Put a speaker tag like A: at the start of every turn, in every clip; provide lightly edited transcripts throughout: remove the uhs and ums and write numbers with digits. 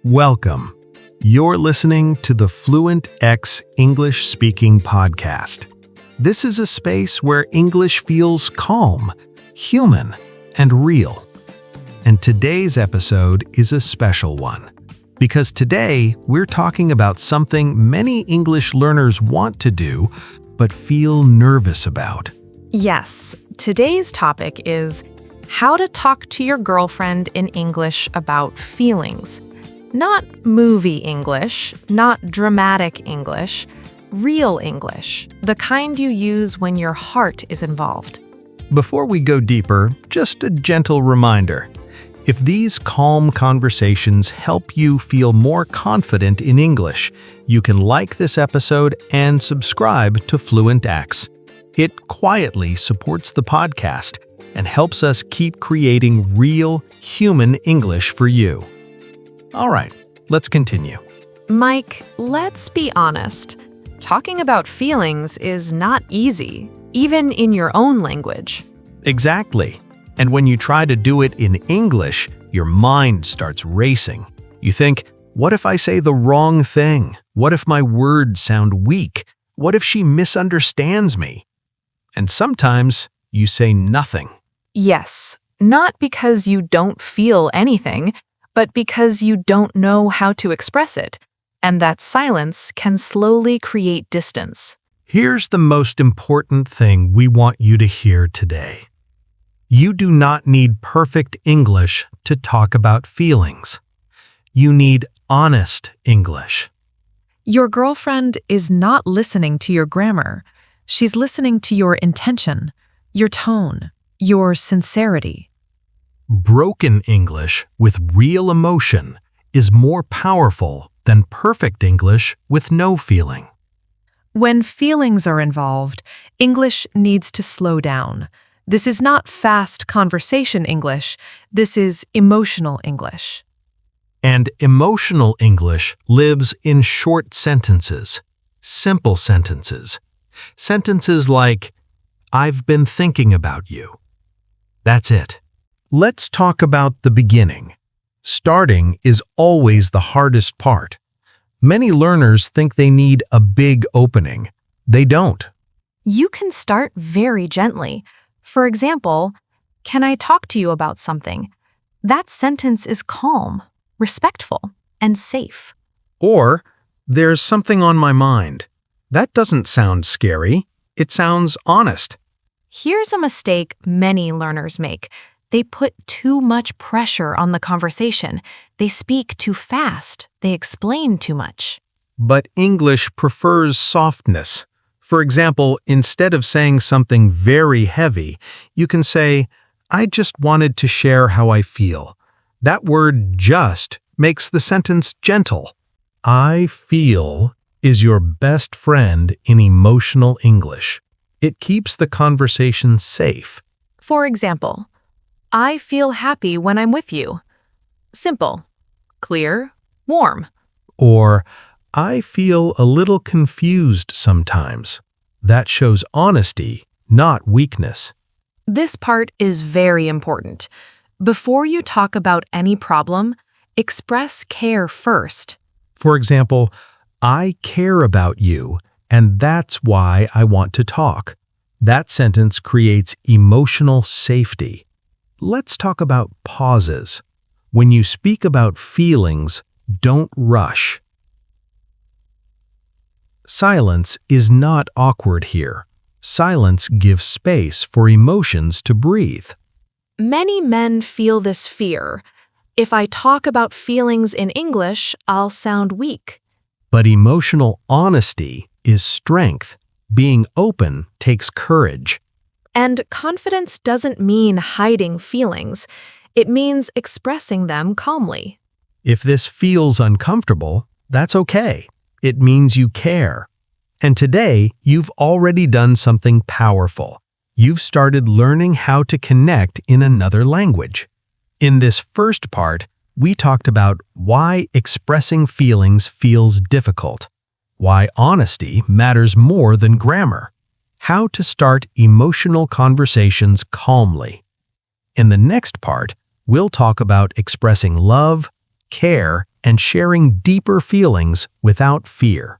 A: Welcome. You're listening to the FluentX English Speaking Podcast. This is a space where English feels calm, human, and real. And today's episode is a special one, because today we're talking about something many English learners want to do, but feel nervous about.
B: Yes, today's topic is how to talk to your girlfriend in English about feelings. Not movie English, not dramatic English, real English, the kind you use when your heart is involved.
A: Before we go deeper, just a gentle reminder. If these calm conversations help you feel more confident in English, you can like this episode and subscribe to FluentX. It quietly supports the podcast and helps us keep creating real, human English for you. All right, let's continue.
B: Mike, let's be honest. Talking about feelings is not easy, even in your own language.
A: Exactly. And when you try to do it in English, your mind starts racing. You think, what if I say the wrong thing? What if my words sound weak? What if she misunderstands me? And sometimes you say nothing.
B: Yes, not because you don't feel anything, but because you don't know how to express it, and that silence can slowly create distance.
A: Here's the most important thing we want you to hear today. You do not need perfect English to talk about feelings. You need honest English.
B: Your girlfriend is not listening to your grammar. She's listening to your intention, your tone, your sincerity.
A: Broken English with real emotion is more powerful than perfect English with no feeling.
B: When feelings are involved, English needs to slow down. This is not fast conversation English. This is emotional English.
A: And emotional English lives in short sentences, simple sentences. Sentences like, I've been thinking about you. That's it. Let's talk about the beginning. Starting is always the hardest part. Many learners think they need a big opening. They don't.
B: You can start very gently. For example, can I talk to you about something? That sentence is calm, respectful, and safe.
A: Or, there's something on my mind. That doesn't sound scary. It sounds honest.
B: Here's a mistake many learners make. They put too much pressure on the conversation. They speak too fast. They explain too much.
A: But English prefers softness. For example, instead of saying something very heavy, you can say, I just wanted to share how I feel. That word just makes the sentence gentle. I feel is your best friend in emotional English. It keeps the conversation safe.
B: For example, I feel happy when I'm with you. Simple, clear, warm.
A: Or, I feel a little confused sometimes. That shows honesty, not weakness.
B: This part is very important. Before you talk about any problem, express care first.
A: For example, I care about you, and that's why I want to talk. That sentence creates emotional safety. Let's talk about pauses. When you speak about feelings, don't rush. Silence is not awkward here. Silence gives space for emotions to breathe.
B: Many men feel this fear. If I talk about feelings in English, I'll sound weak.
A: But emotional honesty is strength. Being open takes courage.
B: And confidence doesn't mean hiding feelings. It means expressing them calmly.
A: If this feels uncomfortable, that's okay. It means you care. And today, you've already done something powerful. You've started learning how to connect in another language. In this first part, we talked about why expressing feelings feels difficult, why honesty matters more than grammar, how to start emotional conversations calmly. In the next part, we'll talk about expressing love, care, and sharing deeper feelings without fear.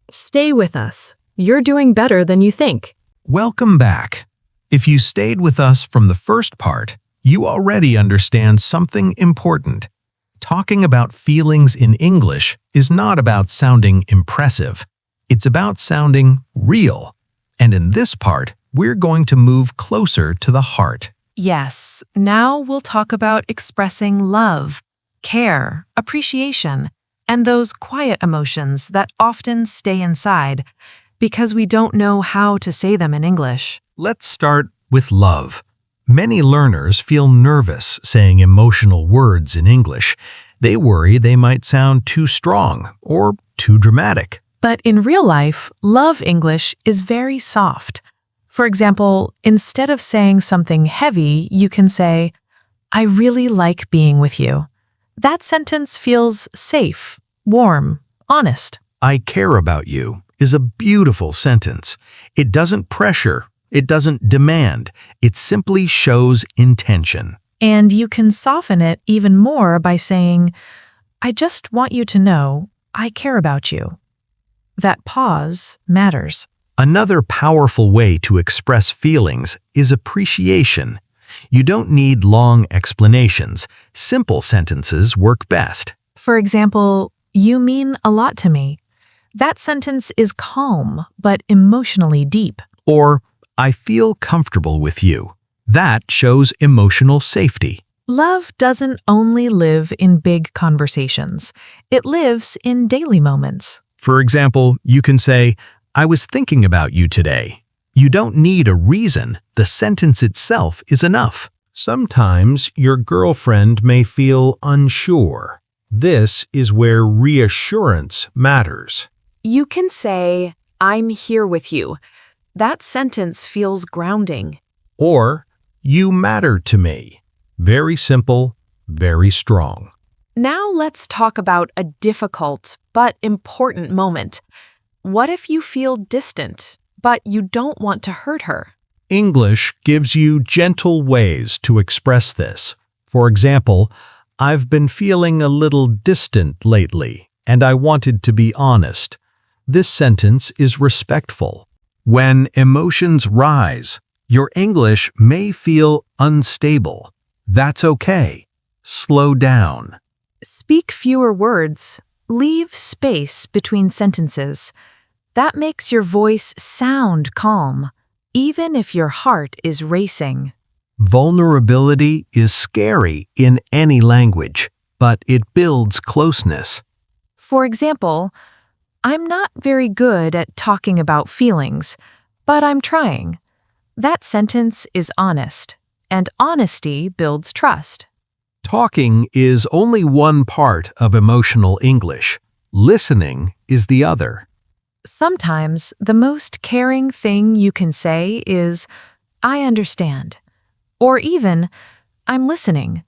B: Stay with us. You're doing better than you think.
A: Welcome back. If you stayed with us from the first part, you already understand something important. Talking about feelings in English is not about sounding impressive. It's about sounding real. And in this part, we're going to move closer to the heart.
B: Yes, now we'll talk about expressing love, care, appreciation, and those quiet emotions that often stay inside because we don't know how to say them in English.
A: Let's start with love. Many learners feel nervous saying emotional words in English. They worry they might sound too strong or too dramatic.
B: But in real life, love English is very soft. For example, instead of saying something heavy, you can say, "I really like being with you." That sentence feels safe, warm, honest.
A: "I care about you" is a beautiful sentence. It doesn't pressure. It doesn't demand. It simply shows intention.
B: And you can soften it even more by saying, "I just want you to know I care about you." That pause matters.
A: Another powerful way to express feelings is appreciation. You don't need long explanations. Simple sentences work best.
B: For example, "You mean a lot to me." That sentence is calm but emotionally deep.
A: Or, "I feel comfortable with you." That shows emotional safety.
B: Love doesn't only live in big conversations. It lives in daily moments.
A: For example, you can say, "I was thinking about you today." You don't need a reason. The sentence itself is enough. Sometimes your girlfriend may feel unsure. This is where reassurance matters.
B: You can say, "I'm here with you." That sentence feels grounding.
A: Or, "You matter to me." Very simple, very strong.
B: Now let's talk about a difficult but important moment. What if you feel distant, but you don't want to hurt her?
A: English gives you gentle ways to express this. For example, "I've been feeling a little distant lately, and I wanted to be honest." This sentence is respectful. When emotions rise, your English may feel unstable. That's okay. Slow down.
B: Speak fewer words. Leave space between sentences. That makes your voice sound calm, even if your heart is racing.
A: Vulnerability is scary in any language, but it builds closeness.
B: For example, "I'm not very good at talking about feelings, but I'm trying." That sentence is honest, and honesty builds trust.
A: Talking is only one part of emotional English. Listening is the other.
B: Sometimes the most caring thing you can say is, "I understand," or even, "I'm listening."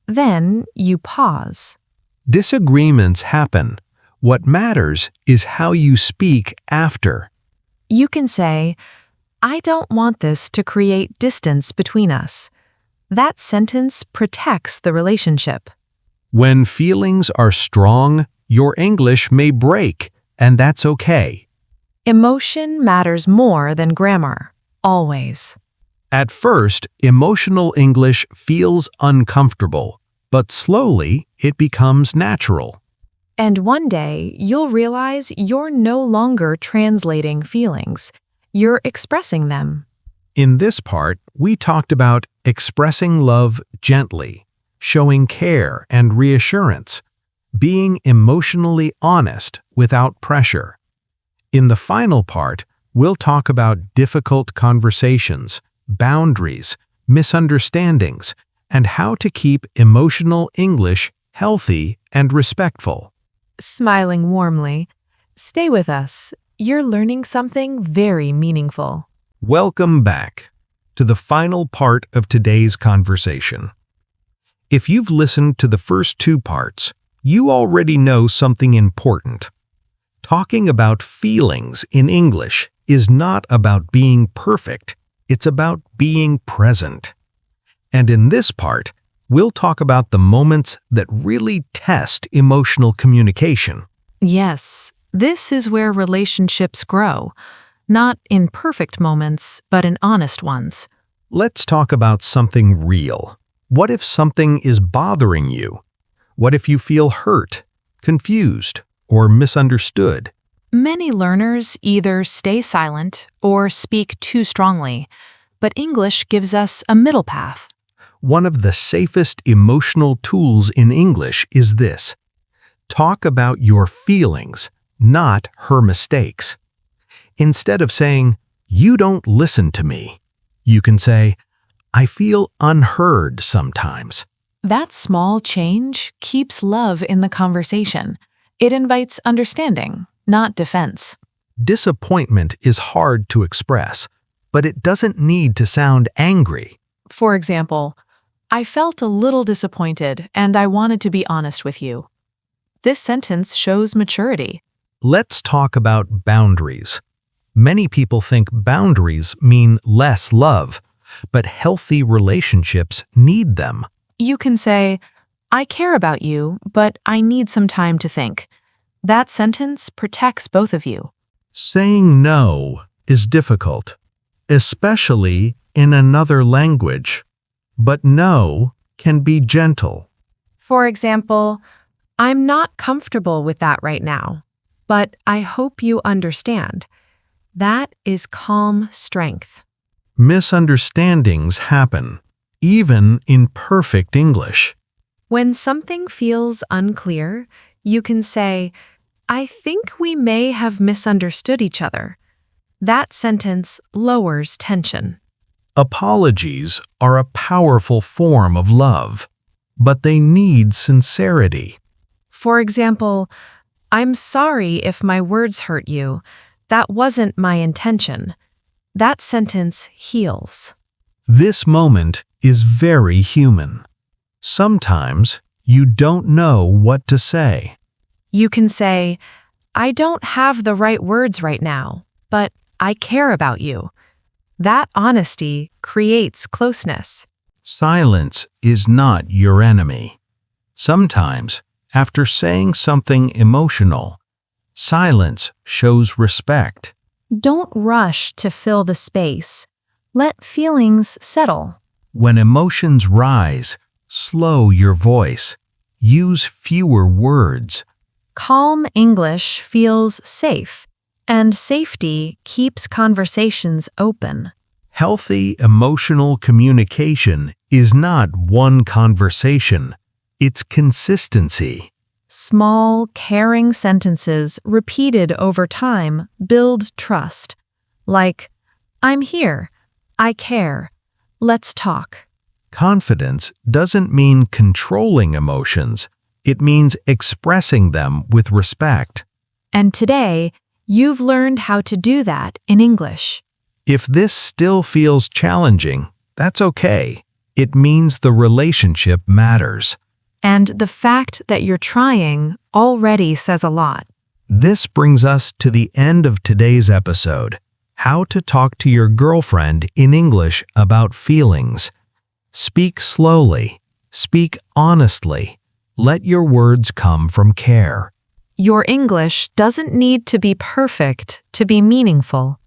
B: Then you pause.
A: Disagreements happen. What matters is how you speak after.
B: You can say, "I don't want this to create distance between us." That sentence protects the relationship.
A: When feelings are strong, your English may break, and that's okay.
B: Emotion matters more than grammar, always.
A: At first, emotional English feels uncomfortable, but slowly it becomes natural.
B: And one day, you'll realize you're no longer translating feelings. You're expressing them.
A: In this part, we talked about expressing love gently, showing care and reassurance, being emotionally honest without pressure. In the final part, we'll talk about difficult conversations, boundaries, misunderstandings, and how to keep emotional English healthy and respectful.
B: Smiling warmly, stay with us. You're learning something very meaningful.
A: Welcome back to the final part of today's conversation. If you've listened to the first two parts, you already know something important. Talking about feelings in English is not about being perfect, it's about being present. And in this part, We'll talk about the moments that really test emotional communication.
B: Yes, this is where relationships grow. Not in perfect moments, but in honest ones.
A: Let's talk about something real. What if something is bothering you? What if you feel hurt, confused, or misunderstood?
B: Many learners either stay silent or speak too strongly, but English gives us a middle path.
A: One of the safest emotional tools in English is this. Talk about your feelings, not her mistakes. Instead of saying, "You don't listen to me," you can say, "I feel unheard sometimes."
B: That small change keeps love in the conversation. It invites understanding, not defense.
A: Disappointment is hard to express, but it doesn't need to sound angry.
B: For example, I felt a little disappointed and I wanted to be honest with you. This sentence shows maturity.
A: Let's talk about boundaries. Many people think boundaries mean less love, but healthy relationships need them.
B: You can say, I care about you, but I need some time to think. That sentence protects both of you.
A: Saying no is difficult, especially in another language. But no can be gentle.
B: For example, I'm not comfortable with that right now, but I hope you understand. That is calm strength.
A: Misunderstandings happen, even in perfect English.
B: When something feels unclear, you can say, I think we may have misunderstood each other. That sentence lowers tension.
A: Apologies are a powerful form of love, but they need sincerity.
B: For example, I'm sorry if my words hurt you. That wasn't my intention. That sentence heals.
A: This moment is very human. Sometimes you don't know what to say.
B: You can say, I don't have the right words right now, but I care about you. That honesty creates closeness.
A: Silence is not your enemy. Sometimes, after saying something emotional, silence shows respect.
B: Don't rush to fill the space. Let feelings settle.
A: When emotions rise, slow your voice. Use fewer words.
B: Calm English feels safe, and safety keeps conversations open.
A: Healthy emotional communication is not one conversation. It's consistency.
B: Small, caring sentences repeated over time build trust. Like, I'm here. I care. Let's talk.
A: Confidence doesn't mean controlling emotions. It means expressing them with respect.
B: And today, you've learned how to do that in English.
A: If this still feels challenging, that's okay. It means the relationship matters.
B: And the fact that you're trying already says a lot.
A: This brings us to the end of today's episode. How to talk to your girlfriend in English about feelings. Speak slowly. Speak honestly. Let your words come from care.
B: Your English doesn't need to be perfect to be meaningful.